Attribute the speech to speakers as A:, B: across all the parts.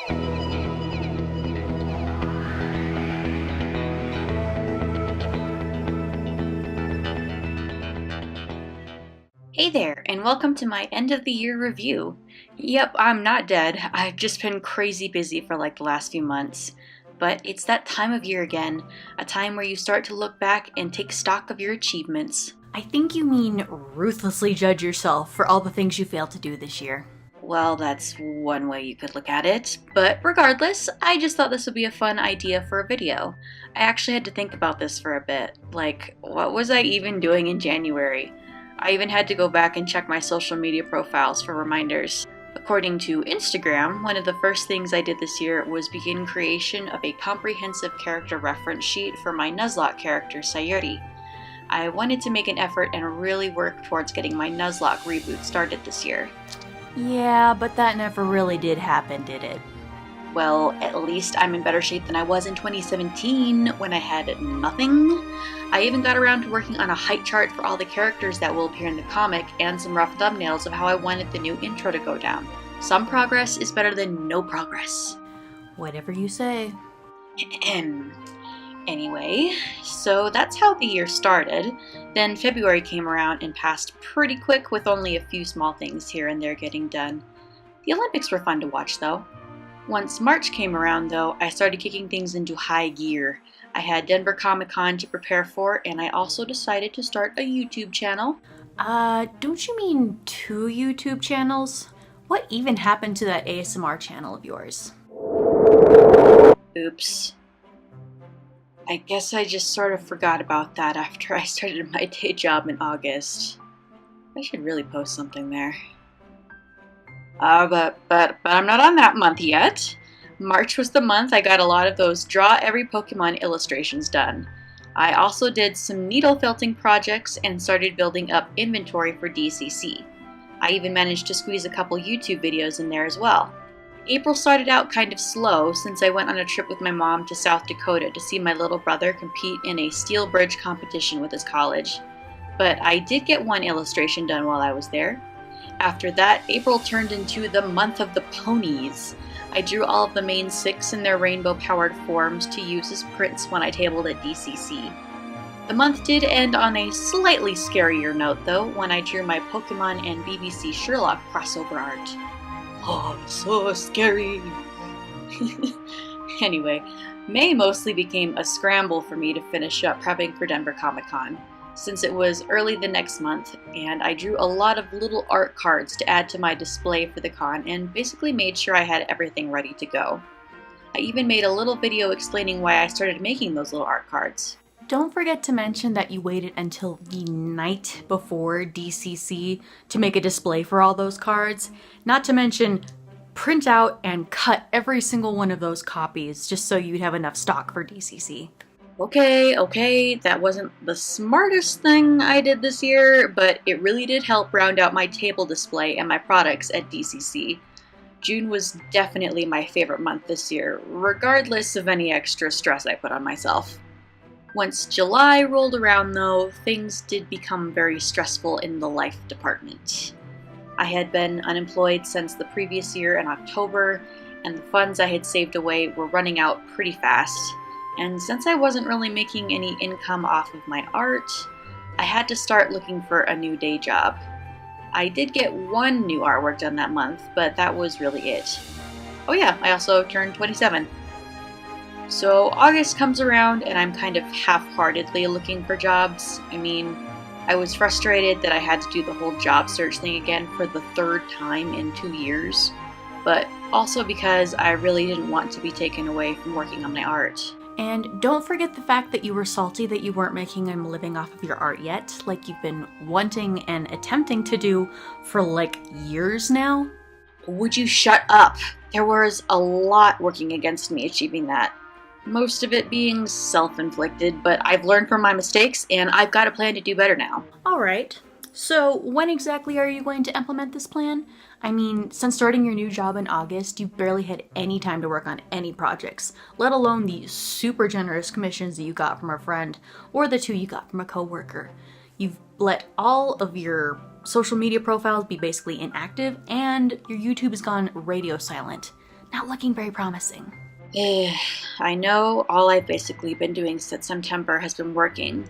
A: Hey there, and welcome to my end of the year review. Yep, I'm not dead. I've just been crazy busy for like the last few months. But it's that time of year again, a time where you start to look back and take stock of your achievements.
B: I think you mean ruthlessly judge yourself for all the things you failed to do this year.
A: Well, that's one way you could look at it. But regardless, I just thought this would be a fun idea for a video. I actually had to think about this for a bit. Like, what was I even doing in January? I even had to go back and check my social media profiles for reminders. According to Instagram, one of the first things I did this year was begin creation of a comprehensive character reference sheet for my Nuzlocke character, Sayuri. I wanted to make an effort and really work towards getting my Nuzlocke reboot started this year.
B: Yeah, but that never really did happen, did it?
A: Well, at least I'm in better shape than I was in 2017 when I had nothing. I even got around to working on a height chart for all the characters that will appear in the comic and some rough thumbnails of how I wanted the new intro to go down. Some progress is better than no progress.
B: Whatever you say.
A: Anyway, so that's how the year started. Then February came around and passed pretty quick with only a few small things here and there getting done. The Olympics were fun to watch though. Once March came around though, I started kicking things into high gear. I had Denver Comic Con to prepare for, and I also decided to start a YouTube channel.
B: Don't you mean 2 YouTube channels? What even happened to that ASMR channel of yours?
A: Oops. I guess I just sort of forgot about that after I started my day job in August. I should really post something there. But I'm not on that month yet. March was the month I got a lot of those draw every Pokemon illustrations done. I also did some needle felting projects and started building up inventory for DCC. I even managed to squeeze a couple YouTube videos in there as well. April started out kind of slow since I went on a trip with my mom to South Dakota to see my little brother compete in a steel bridge competition with his college. But I did get one illustration done while I was there. After that, April turned into the month of the ponies. I drew all of the main 6 in their rainbow-powered forms to use as prints when I tabled at DCC. The month did end on a slightly scarier note though, when I drew my Pokemon and BBC Sherlock crossover art. Oh, so scary! Anyway, May mostly became a scramble for me to finish up prepping for Denver Comic Con, since it was early the next month, and I drew a lot of little art cards to add to my display for the con and basically made sure I had everything ready to go. I even made a little video explaining why I started making those little art cards.
B: Don't forget to mention that you waited until the night before DCC to make a display for all those cards. Not to mention print out and cut every single one of those copies just so you'd have enough stock for DCC.
A: Okay, that wasn't the smartest thing I did this year, but it really did help round out my table display and my products at DCC. June was definitely my favorite month this year, regardless of any extra stress I put on myself. Once July rolled around though, things did become very stressful in the life department. I had been unemployed since the previous year in October, and the funds I had saved away were running out pretty fast. And since I wasn't really making any income off of my art, I had to start looking for a new day job. I did get one new artwork done that month, but that was really it. Oh yeah, I also turned 27. So August comes around and I'm kind of half-heartedly looking for jobs. I mean, I was frustrated that I had to do the whole job search thing again for the 3rd time in 2 years, but also because I really didn't want to be taken away from working on my art.
B: And don't forget the fact that you were salty that you weren't making a living off of your art yet, like you've been wanting and attempting to do for like years now.
A: Would you shut up? There was a lot working against me achieving that. Most of it being self-inflicted, but I've learned from my mistakes and I've got a plan to do better now.
B: Alright, so when exactly are you going to implement this plan? I mean, since starting your new job in August, you barely had any time to work on any projects, let alone the super generous commissions that you got from a friend, or the 2 you got from a coworker. You've let all of your social media profiles be basically inactive, and your YouTube has gone radio silent. not looking very promising.
A: I know all I've basically been doing since September has been working,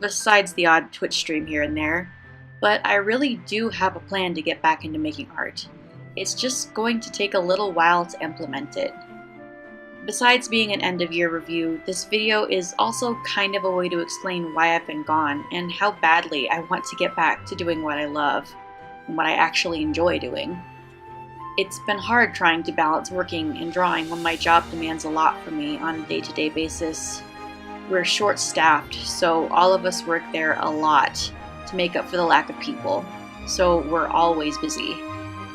A: besides the odd Twitch stream here and there, but I really do have a plan to get back into making art. It's just going to take a little while to implement it. Besides being an end-of-year review, this video is also kind of a way to explain why I've been gone and how badly I want to get back to doing what I love and what I actually enjoy doing. It's been hard trying to balance working and drawing when my job demands a lot from me on a day-to-day basis. We're short-staffed, so all of us work there a lot to make up for the lack of people, so we're always busy.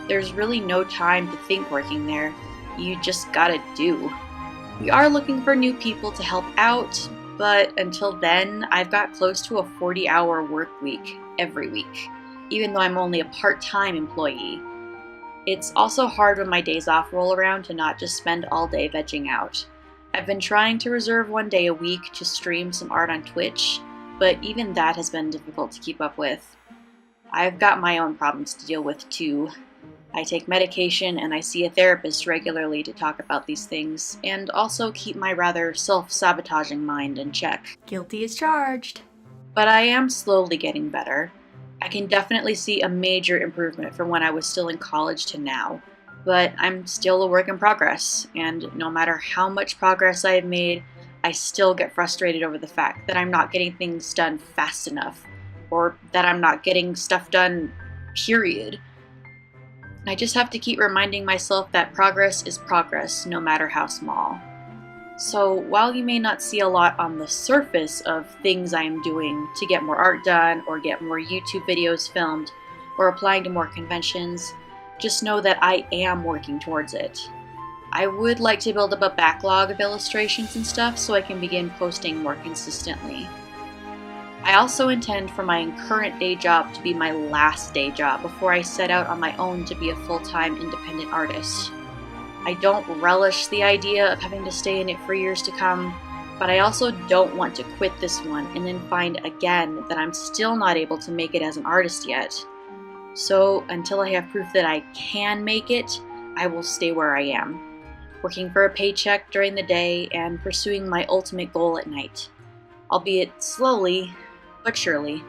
A: There's really no time to think working there. You just gotta do. We are looking for new people to help out, but until then, I've got close to a 40-hour work week every week, even though I'm only a part-time employee. It's also hard when my days off roll around to not just spend all day vegging out. I've been trying to reserve one day a week to stream some art on Twitch, but even that has been difficult to keep up with. I've got my own problems to deal with too. I take medication and I see a therapist regularly to talk about these things, and also keep my rather self-sabotaging mind in check.
B: Guilty as charged.
A: But I am slowly getting better. I can definitely see a major improvement from when I was still in college to now, but I'm still a work in progress, and no matter how much progress I have made, I still get frustrated over the fact that I'm not getting things done fast enough, or that I'm not getting stuff done, period. I just have to keep reminding myself that progress is progress, no matter how small. So while you may not see a lot on the surface of things I am doing to get more art done, or get more YouTube videos filmed, or applying to more conventions, just know that I am working towards it. I would like to build up a backlog of illustrations and stuff so I can begin posting more consistently. I also intend for my current day job to be my last day job before I set out on my own to be a full-time independent artist. I don't relish the idea of having to stay in it for years to come, but I also don't want to quit this one and then find again that I'm still not able to make it as an artist yet. So until I have proof that I can make it, I will stay where I am, working for a paycheck during the day and pursuing my ultimate goal at night, albeit slowly but surely.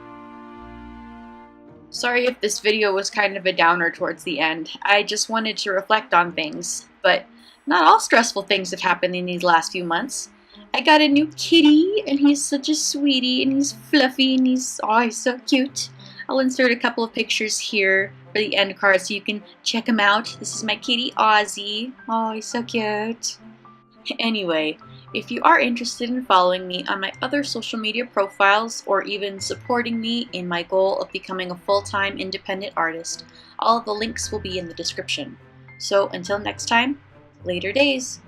A: Sorry if this video was kind of a downer towards the end. I just wanted to reflect on things, but not all stressful things have happened in these last few months. I got a new kitty, and he's such a sweetie, and he's fluffy, and he's so cute. I'll insert a couple of pictures here for the end card so you can check him out. This is my kitty, Ozzy. Oh, he's so cute. Anyway, if you are interested in following me on my other social media profiles, or even supporting me in my goal of becoming a full-time independent artist, all of the links will be in the description. So until next time, later days.